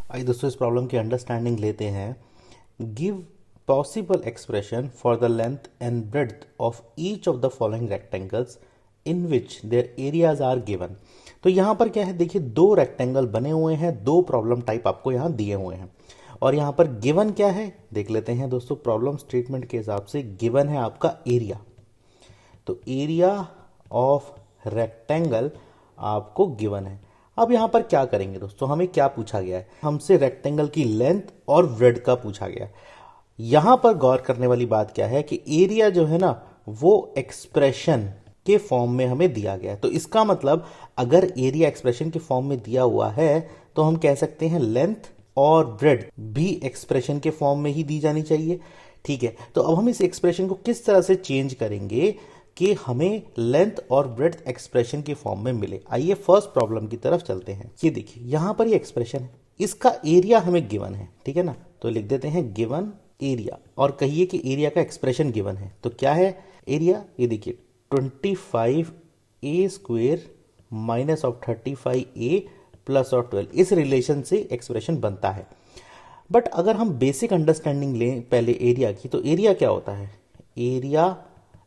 आइए दोस्तों इस प्रॉब्लम की अंडरस्टैंडिंग लेते हैं। Give possible expression for the length and breadth of each of the following rectangles in which their areas are given. तो यहाँ पर क्या है, देखिए दो रेक्टेंगल बने हुए हैं, दो प्रॉब्लम टाइप आपको यहाँ दिए हुए हैं और यहाँ पर गिवन क्या है देख लेते हैं दोस्तों। प्रॉब्लम स्टेटमेंट के हिसाब से गिवन है आपका एरिया। तो एरिया ऑफ रेक्टेंगल आपको गिवन है। अब यहां पर क्या करेंगे दोस्तों, हमें क्या पूछा गया है, हमसे रेक्टेंगल की लेंथ और ब्रेड का पूछा गया है। यहां पर गौर करने वाली बात क्या है कि एरिया जो है ना वो एक्सप्रेशन के फॉर्म में हमें दिया गया है। तो इसका मतलब अगर एरिया एक्सप्रेशन के फॉर्म में दिया हुआ है तो हम कह सकते हैं लेंथ और ब्रेड भी एक्सप्रेशन के फॉर्म में ही दी जानी चाहिए। ठीक है, तो अब हम इस एक्सप्रेशन को किस तरह से चेंज करेंगे कि हमें लेंथ और ब्रेड्थ एक्सप्रेशन के फॉर्म में मिले। आइए फर्स्ट प्रॉब्लम की तरफ चलते हैं। ये देखिए यहां पर ये एक्सप्रेशन है, इसका एरिया हमें गिवन है, ठीक है ना। तो लिख देते हैं गिवन एरिया और कहिए कि एरिया का एक्सप्रेशन गिवन है। तो क्या है एरिया, ये देखिए 25a² minus of 35a plus और 12, इस रिलेशन से एक्सप्रेशन बनता है। बट अगर हम बेसिक अंडरस्टैंडिंग लें पहले एरिया की, तो एरिया क्या होता है, area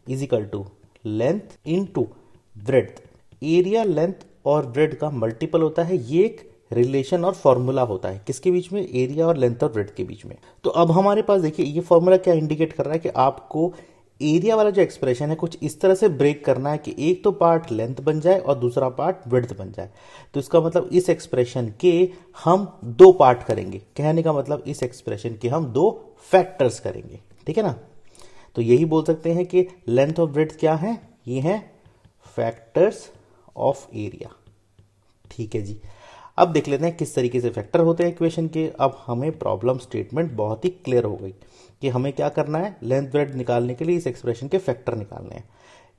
is equal to length into breadth. Area length और ब्रेड का मल्टीपल होता है, ये एक रिलेशन और फॉर्मूला होता है किसके बीच में, एरिया और लेंथ और ब्रेड के बीच में। तो अब हमारे पास देखिए ये फॉर्मूला क्या इंडिकेट कर रहा है कि आपको एरिया वाला जो एक्सप्रेशन है कुछ इस तरह से ब्रेक करना है कि एक तो पार्ट लेंथ बन जाए और दूसरा पार्ट ब्रेड्थ बन जाए। तो इसका मतलब इस एक्सप्रेशन के हम दो पार्ट करेंगे, कहने का मतलब इस एक्सप्रेशन के हम दो फैक्टर्स करेंगे, ठीक है ना। तो यही बोल सकते हैं कि लेंथ और ब्रेड्थ क्या है, ये है फैक्टर्स ऑफ एरिया। ठीक है जी, अब देख लेते हैं किस तरीके से फैक्टर होते हैं इक्वेशन के। अब हमें प्रॉब्लम स्टेटमेंट बहुत ही क्लियर हो गई कि हमें क्या करना है, लेंथ ब्रेड्थ निकालने के लिए इस एक्सप्रेशन के फैक्टर निकालने हैं।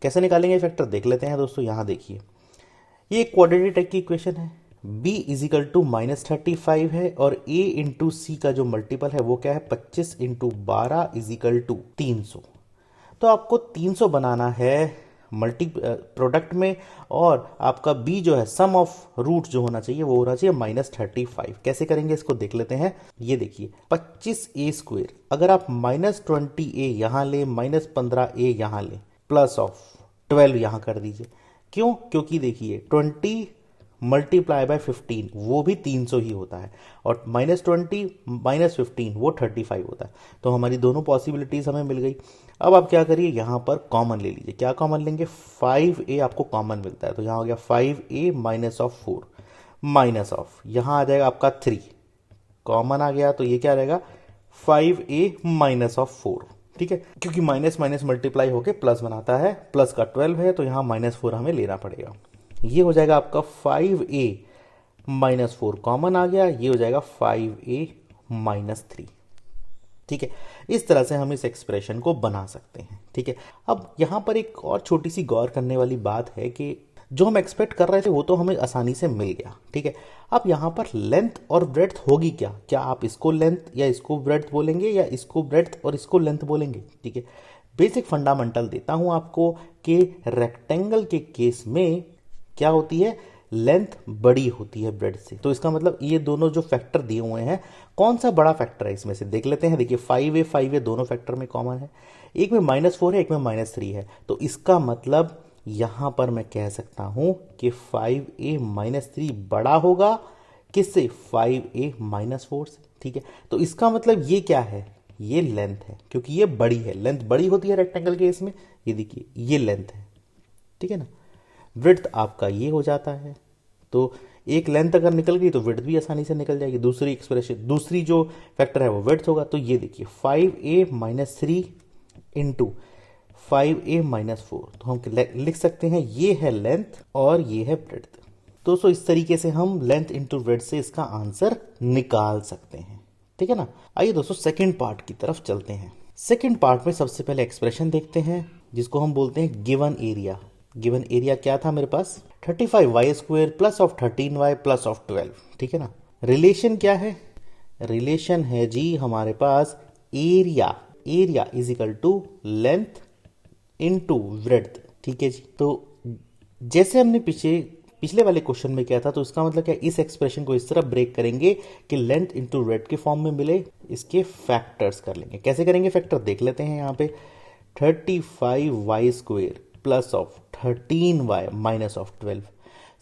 कैसे निकालेंगे फैक्टर देख लेते हैं दोस्तों। यहां देखिए ये क्वाड्रेटिक टाइप की इक्वेशन है, b इज इक्वल टू -35 है और a इंटू सी का जो मल्टीपल है वो क्या है 25 इंटू 12 इज इक्वल टू 300। तो आपको 300 बनाना है मल्टी प्रोडक्ट में और आपका b जो है सम ऑफ रूट जो होना चाहिए वो होना चाहिए -35। कैसे करेंगे इसको देख लेते हैं। ये देखिए 25a², अगर आप -20a यहां ले, -15a यहां ले, प्लस ऑफ 12 यहां कर दीजिए। क्यों, क्योंकि देखिए 20 मल्टीप्लाई बाय 15 वो भी 300 ही होता है और -20 -15 वो 35 होता है। तो हमारी दोनों पॉसिबिलिटीज हमें मिल गई। अब आप क्या करिए, यहां पर कॉमन ले लीजिए। क्या कॉमन लेंगे, 5a आपको कॉमन मिलता है तो यहां हो गया 5a minus of 4 minus of, यहां आ जाएगा आपका 3 कॉमन आ गया तो ये क्या रहेगा 5a माइनस ऑफ 4। ठीक है, क्योंकि माइनस माइनस मल्टीप्लाई होके प्लस बनाता है, प्लस का 12 है तो यहां -4 हमें लेना पड़ेगा। ये हो जाएगा आपका 5a माइनस 4 कॉमन आ गया, ये हो जाएगा 5a माइनस 3। ठीक है, इस तरह से हम इस एक्सप्रेशन को बना सकते हैं। ठीक है, अब यहां पर एक और छोटी सी गौर करने वाली बात है कि जो हम एक्सपेक्ट कर रहे थे वो तो हमें आसानी से मिल गया। ठीक है, अब यहां पर लेंथ और ब्रेड्थ होगी क्या, क्या आप इसको लेंथ या इसको ब्रेड्थ बोलेंगे या इसको ब्रेड्थ और इसको लेंथ बोलेंगे। ठीक है, बेसिक फंडामेंटल देता हूं आपको कि रेक्टेंगल के केस में क्या होती है, लेंथ बड़ी होती है ब्रेड से। तो इसका मतलब ये दोनों जो फैक्टर दिए हुए हैं कौन सा बड़ा फैक्टर है इसमें से देख लेते हैं। देखिए 5a दोनों फैक्टर में कॉमन है, एक में -4 है एक में -3 है। तो इसका मतलब यहां पर मैं कह सकता हूं कि 5a माइनस 3 बड़ा होगा किससे, 5a माइनस 4 से। ठीक है, तो इसका मतलब ये क्या है, ये लेंथ है क्योंकि ये बड़ी है, लेंथ बड़ी होती है रेक्टेंगल के इसमें। ये देखिए ये लेंथ है, ठीक है ना। विड्थ आपका ये हो जाता है, तो एक लेंथ अगर निकल गई तो विड्थ भी आसानी से निकल जाएगी। दूसरी एक्सप्रेशन, दूसरी जो फैक्टर है वो विड्थ होगा। तो ये देखिए 5a minus 3 into 5a minus 4, तो हम लिख सकते हैं ये है लेंथ और ये है ब्रेड्थ। दोस्तों इस तरीके से हम लेंथ इंटू ब्रेड्थ से इसका आंसर निकाल सकते हैं। ठीक है ना। आइए दोस्तों सेकंड पार्ट की तरफ चलते हैं। सेकंड पार्ट में सबसे पहले एक्सप्रेशन देखते हैं जिसको हम बोलते हैं गिवन एरिया। गिवन एरिया क्या था मेरे पास, 35y² plus of 13y plus of 12। ठीक है ना। रिलेशन क्या है, रिलेशन है जी हमारे पास area, area is equal to length into breadth. ठीक है जी, तो जैसे हमने पीछे पिछले वाले क्वेश्चन में क्या था, तो इसका मतलब क्या, इस एक्सप्रेशन को इस तरह ब्रेक करेंगे कि लेंथ इंटू ब्रेड्थ के फॉर्म में मिले, इसके फैक्टर्स कर लेंगे। कैसे करेंगे फैक्टर देख लेते हैं। यहाँ पे 35y² plus of 13y minus of 12।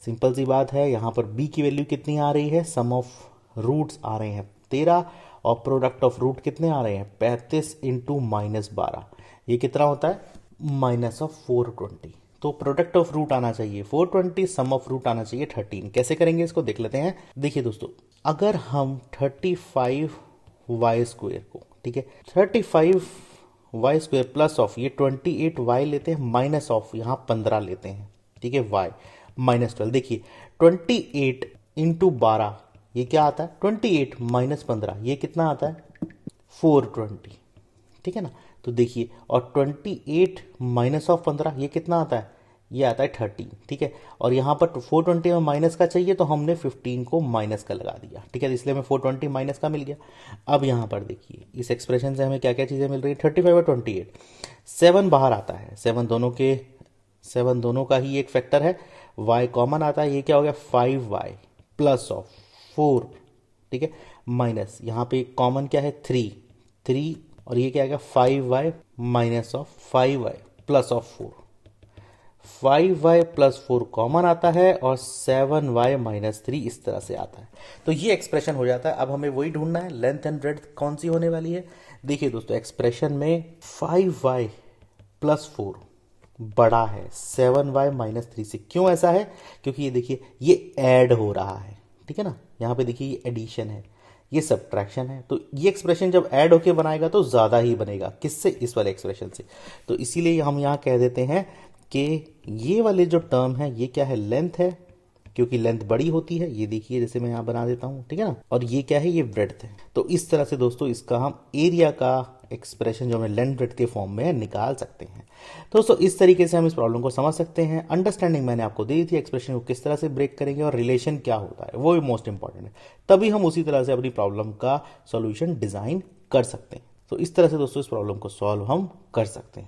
Simple सी बात है, यहाँ पर b की वैल्यू कितनी आ रही है, सम ऑफ रूट्स आ रहे हैं 13 और प्रोडक्ट ऑफ रूट कितने आ रहे हैं 35 इंटू -12, ये कितना होता है माइनस ऑफ 420। तो प्रोडक्ट ऑफ रूट आना चाहिए 420, सम ऑफ रूट आना चाहिए 13। कैसे करेंगे इसको देख लेते हैं। देखिए दोस्तों, अगर हम 35y² को, ठीक है, 35y² प्लस ऑफ ये 28y लेते हैं माइनस ऑफ यहाँ 15 लेते हैं, ठीक है, y माइनस 12। देखिए 28 इंटू 12 ये क्या आता है 28 माइनस 15 ये कितना आता है 420, ठीक है ना। तो देखिए, और 28 माइनस ऑफ 15 ये कितना आता है, ये आता है 13, ठीक है। और यहाँ पर 420 में माइनस का चाहिए तो हमने 15 को माइनस का लगा दिया, ठीक है, इसलिए हमें 420 माइनस का मिल गया। अब यहाँ पर देखिए इस एक्सप्रेशन से हमें क्या क्या चीज़ें मिल रही है, 35 और 28, 7 बाहर आता है, 7 दोनों का ही एक फैक्टर है, y कॉमन आता है, ये क्या हो गया 5y प्लस ऑफ 4, ठीक है, माइनस यहाँ पे कॉमन क्या है 3 और ये क्या आएगा 5y minus of 5y plus of 4, 5y plus 4 common आता है और 7y माइनस 3 इस तरह से आता है। तो ये एक्सप्रेशन हो जाता है। अब हमें वही ढूंढना है, लेंथ एंड ब्रेड्थ कौन सी होने वाली है। देखिए दोस्तों, एक्सप्रेशन में 5y प्लस 4 बड़ा है 7y माइनस 3 से। क्यों ऐसा है, क्योंकि ये देखिए ये ऐड हो रहा है, ठीक है ना। यहाँ पे देखिए ये एडिशन है, ये सब्ट्रैक्शन है, तो ये एक्सप्रेशन जब ऐड होके बनाएगा तो ज़्यादा ही बनेगा, किससे, इस वाले एक्सप्रेशन से। तो इसीलिए हम यहाँ कह देते हैं कि ये वाले जो टर्म है ये क्या है, लेंथ है, क्योंकि लेंथ बड़ी होती है। ये देखिए जैसे मैं यहाँ बना देता हूँ, ठीक है ना। और ये क्या है, ये ब्रेड्थ है। तो इस तरह से दोस्तों इसका हम एरिया का एक्सप्रेशन जो हमें लेंथ ब्रेड्थ के फॉर्म में है निकाल सकते हैं। तो दोस्तों इस तरीके से हम इस प्रॉब्लम को समझ सकते हैं। अंडरस्टैंडिंग मैंने आपको दी थी, एक्सप्रेशन को किस तरह से ब्रेक करेंगे और रिलेशन क्या होता है वो भी मोस्ट इंपॉर्टेंट है, तभी हम उसी तरह से अपनी प्रॉब्लम का सॉल्यूशन डिजाइन कर सकते हैं। तो इस तरह से दोस्तों इस प्रॉब्लम को सॉल्व हम कर सकते हैं।